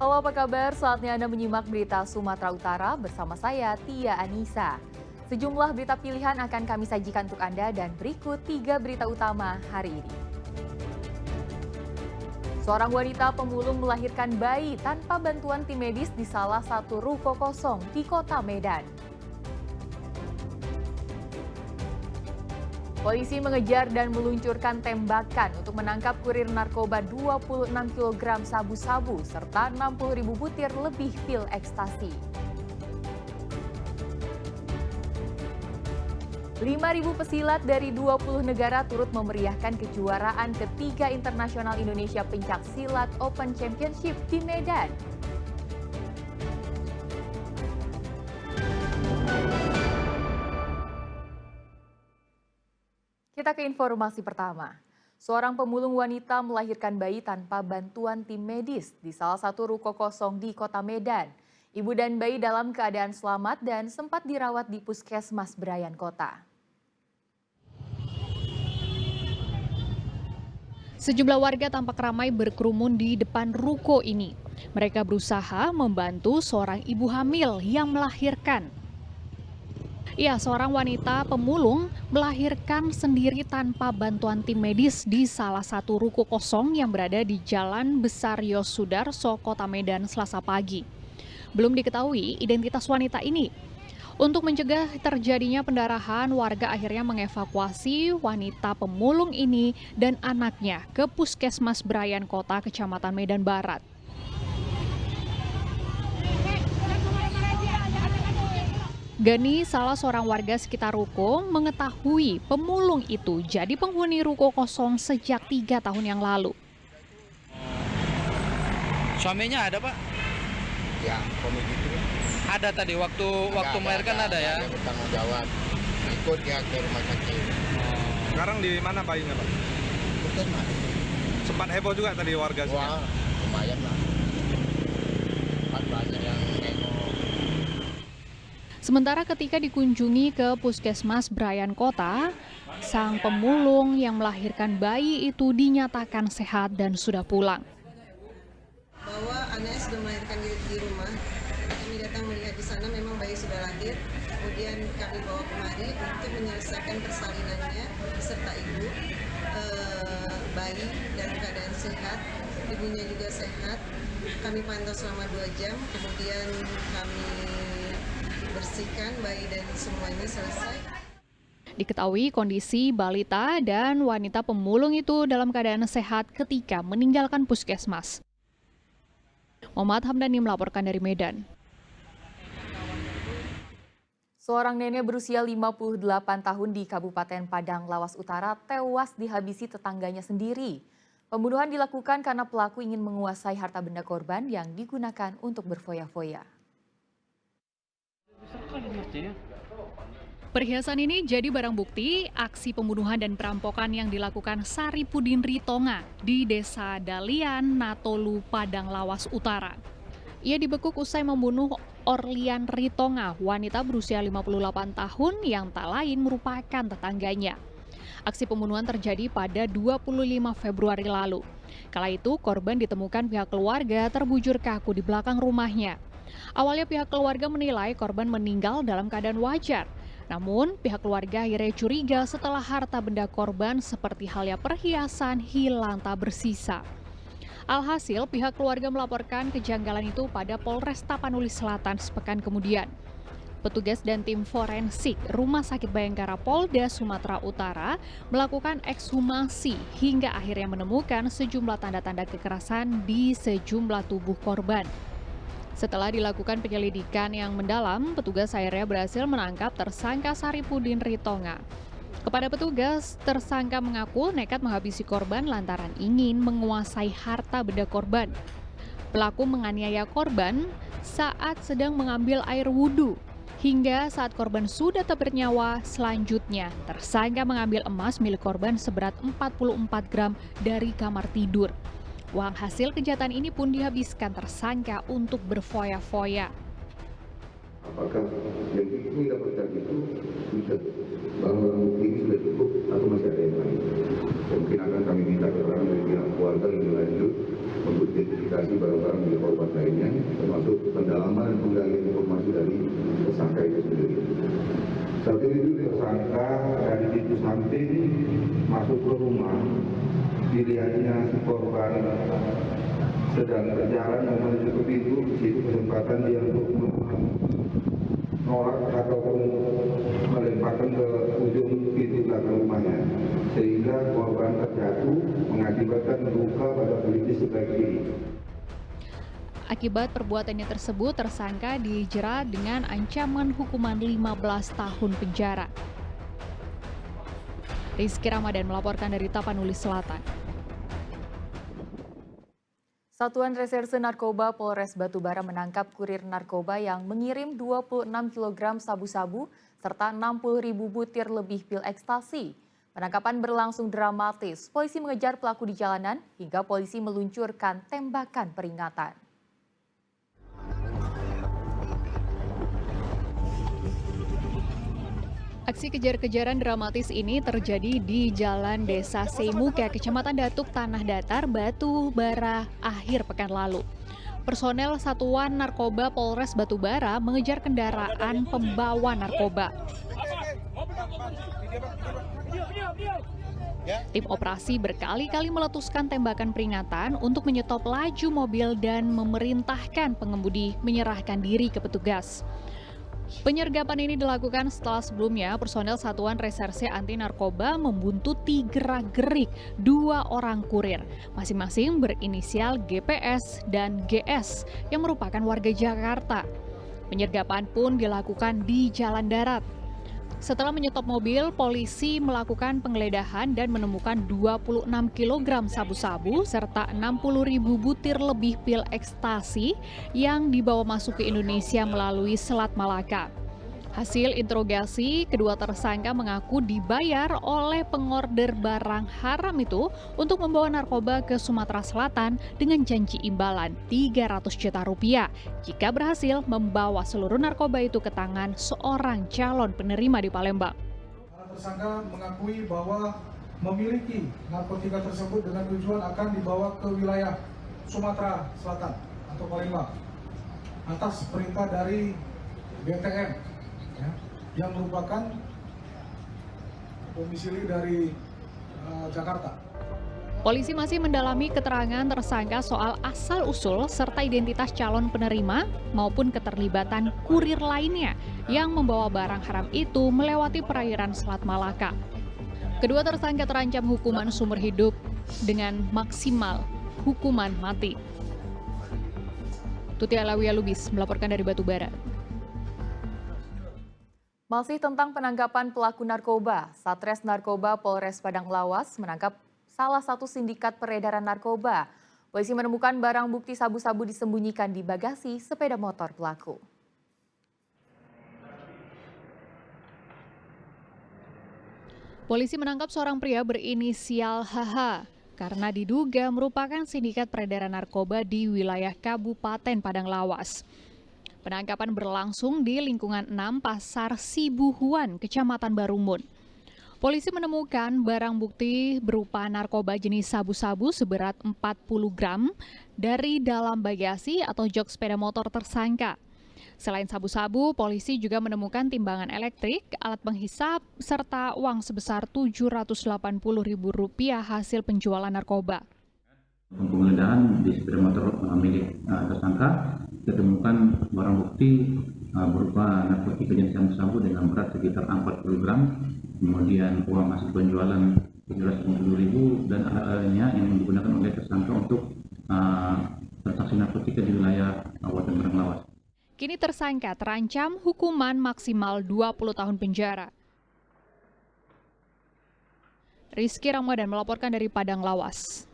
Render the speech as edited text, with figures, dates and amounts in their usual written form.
Halo, apa kabar? Saatnya Anda menyimak berita Sumatera Utara bersama saya, Tia Anissa. Sejumlah berita pilihan akan kami sajikan untuk Anda dan berikut 3 berita utama hari ini. Seorang wanita pemulung melahirkan bayi tanpa bantuan tim medis di salah satu ruko kosong di kota Medan. Polisi mengejar dan meluncurkan tembakan untuk menangkap kurir narkoba 26 kg sabu-sabu serta 60.000 butir lebih pil ekstasi. 5.000 pesilat dari 20 negara turut memeriahkan kejuaraan ketiga internasional Indonesia Pencak Silat Open Championship di Medan. Kita ke informasi pertama. Seorang pemulung wanita melahirkan bayi tanpa bantuan tim medis di salah satu ruko kosong di kota Medan. Ibu dan bayi dalam keadaan selamat dan sempat dirawat di Puskesmas Brayan Kota. Sejumlah warga tampak ramai berkerumun di depan ruko ini. Mereka berusaha membantu seorang ibu hamil yang melahirkan. Ya, seorang wanita pemulung melahirkan sendiri tanpa bantuan tim medis di salah satu ruko kosong yang berada di Jalan Besar Yosudarso, Kota Medan, Selasa pagi. Belum diketahui identitas wanita ini. Untuk mencegah terjadinya pendarahan, warga akhirnya mengevakuasi wanita pemulung ini dan anaknya ke Puskesmas Brayan Kota, Kecamatan Medan Barat. Gani, salah seorang warga sekitar ruko, mengetahui pemulung itu jadi penghuni ruko kosong sejak 3 tahun yang lalu. Suaminya ada, Pak? Ya, komik gitu. Ada tadi waktu melahirkan ada ya? Ada bertanggung jawab. Ikut dia ke rumah sakit. Sekarang di mana bayinya, Pak? Puskesmas. Sempat heboh juga tadi warga sini. Wah, lumayan lah. Banyak yang nengok. Sementara ketika dikunjungi ke Puskesmas Brayan Kota, sang pemulung yang melahirkan bayi itu dinyatakan sehat dan sudah pulang. Bahwa anaknya sudah melahirkan di rumah. Kami datang melihat di sana memang bayi sudah lahir. Kemudian kami bawa kemari untuk menyelesaikan persalinannya beserta ibu. Bayi dalam keadaan sehat, ibunya juga sehat. Kami pantau selama 2 jam, kemudian kami bersihkan bayi dan semuanya selesai. Diketahui kondisi balita dan wanita pemulung itu dalam keadaan sehat ketika meninggalkan puskesmas. Muhammad Hamdani melaporkan dari Medan. Seorang nenek berusia 58 tahun di Kabupaten Padang Lawas Utara tewas dihabisi tetangganya sendiri. Pembunuhan dilakukan karena pelaku ingin menguasai harta benda korban yang digunakan untuk berfoya-foya. Perhiasan ini jadi barang bukti aksi pembunuhan dan perampokan yang dilakukan Saripudin Ritonga di Desa Dalian, Natolu, Padang Lawas Utara. Ia dibekuk usai membunuh Orlian Ritonga, wanita berusia 58 tahun yang tak lain merupakan tetangganya. Aksi pembunuhan terjadi pada 25 Februari lalu. Kala itu korban ditemukan pihak keluarga terbujur kaku di belakang rumahnya. Awalnya pihak keluarga menilai korban meninggal dalam keadaan wajar. Namun pihak keluarga akhirnya curiga setelah harta benda korban seperti halnya perhiasan hilang tak bersisa. Alhasil pihak keluarga melaporkan kejanggalan itu pada Polres Tapanuli Selatan sepekan kemudian. Petugas dan tim forensik Rumah Sakit Bayangkara Polda Sumatera Utara melakukan ekshumasi hingga akhirnya menemukan sejumlah tanda-tanda kekerasan di sejumlah tubuh korban. Setelah dilakukan penyelidikan yang mendalam, petugas akhirnya berhasil menangkap tersangka Saripudin Ritonga. Kepada petugas, tersangka mengaku nekat menghabisi korban lantaran ingin menguasai harta benda korban. Pelaku menganiaya korban saat sedang mengambil air wudhu. Hingga saat korban sudah tak bernyawa, selanjutnya tersangka mengambil emas milik korban seberat 44 gram dari kamar tidur. Uang hasil kejahatan ini pun dihabiskan tersangka untuk berfoya-foya. Apakah yang didapatkan itu bisa barang bukti ini sudah cukup atau masih ada yang lain? Mungkin akan kami minta keterangan dari pihak keluarga lebih lanjut untuk identifikasi barang-barang milik korban lainnya, termasuk pendalaman dan penggalian informasi dari tersangka itu sendiri. Saat itu tersangka dari pintu samping masuk ke rumah, dilihatnya si korban sedang berjalan menuju ke pintu. Di situ kesempatan dia untuk menolak ataupun melemparkan ke ujung pintu belakang rumahnya, sehingga korban terjatuh mengakibatkan luka pada pelipis sebelah kiri. Akibat perbuatannya tersebut, tersangka dijerat dengan ancaman hukuman 15 tahun penjara. Rizky Ramadan melaporkan dari Tapanuli Selatan. Satuan Reserse Narkoba Polres Batubara menangkap kurir narkoba yang mengirim 26 kg sabu-sabu serta 60.000 butir lebih pil ekstasi. Penangkapan berlangsung dramatis. Polisi mengejar pelaku di jalanan hingga polisi meluncurkan tembakan peringatan. Aksi kejar-kejaran dramatis ini terjadi di Jalan Desa Seimuka, Kecamatan Datuk, Tanah Datar, Batubara, akhir pekan lalu. Personel Satuan Narkoba Polres Batubara mengejar kendaraan pembawa narkoba. Tim operasi berkali-kali meletuskan tembakan peringatan untuk menyetop laju mobil dan memerintahkan pengemudi menyerahkan diri ke petugas. Penyergapan ini dilakukan setelah sebelumnya personel Satuan Reserse Anti Narkoba membuntuti gerak-gerik 2 orang kurir, masing-masing berinisial GPS dan GS yang merupakan warga Jakarta. Penyergapan pun dilakukan di jalan darat. Setelah menyetop mobil, polisi melakukan penggeledahan dan menemukan 26 kg sabu-sabu serta 60.000 butir lebih pil ekstasi yang dibawa masuk ke Indonesia melalui Selat Malaka. Hasil interogasi, kedua tersangka mengaku dibayar oleh pengorder barang haram itu untuk membawa narkoba ke Sumatera Selatan dengan janji imbalan 300 juta rupiah jika berhasil membawa seluruh narkoba itu ke tangan seorang calon penerima di Palembang. Para tersangka mengakui bahwa memiliki narkotika tersebut dengan tujuan akan dibawa ke wilayah Sumatera Selatan atau Palembang atas perintah dari BTM. Yang merupakan domisili dari Jakarta. Polisi masih mendalami keterangan tersangka soal asal-usul serta identitas calon penerima maupun keterlibatan kurir lainnya yang membawa barang haram itu melewati perairan Selat Malaka. Kedua tersangka terancam hukuman seumur hidup dengan maksimal hukuman mati. Tuti Alawiyah Lubis melaporkan dari Batubara. Masih tentang penangkapan pelaku narkoba, Satres Narkoba Polres Padang Lawas menangkap salah satu sindikat peredaran narkoba. Polisi menemukan barang bukti sabu-sabu disembunyikan di bagasi sepeda motor pelaku. Polisi menangkap seorang pria berinisial HH karena diduga merupakan sindikat peredaran narkoba di wilayah Kabupaten Padang Lawas. Penangkapan berlangsung di lingkungan 6 Pasar Sibuhuan, Kecamatan Barumun. Polisi menemukan barang bukti berupa narkoba jenis sabu-sabu seberat 40 gram dari dalam bagasi atau jok sepeda motor tersangka. Selain sabu-sabu, polisi juga menemukan timbangan elektrik, alat penghisap, serta uang sebesar Rp780.000 hasil penjualan narkoba. Penggeledahan di sepeda motor milik tersangka ditemukan barang bukti berupa narkotika jenis sabu-sabu dengan berat sekitar 40 gram, kemudian uang hasil penjualan Rp780.000 dan alat-alatnya yang digunakan oleh tersangka untuk transaksi narkotika di wilayah Kabupaten Padang Lawas. Kini tersangka terancam hukuman maksimal 20 tahun penjara. Rizky Ramadan melaporkan dari Padang Lawas.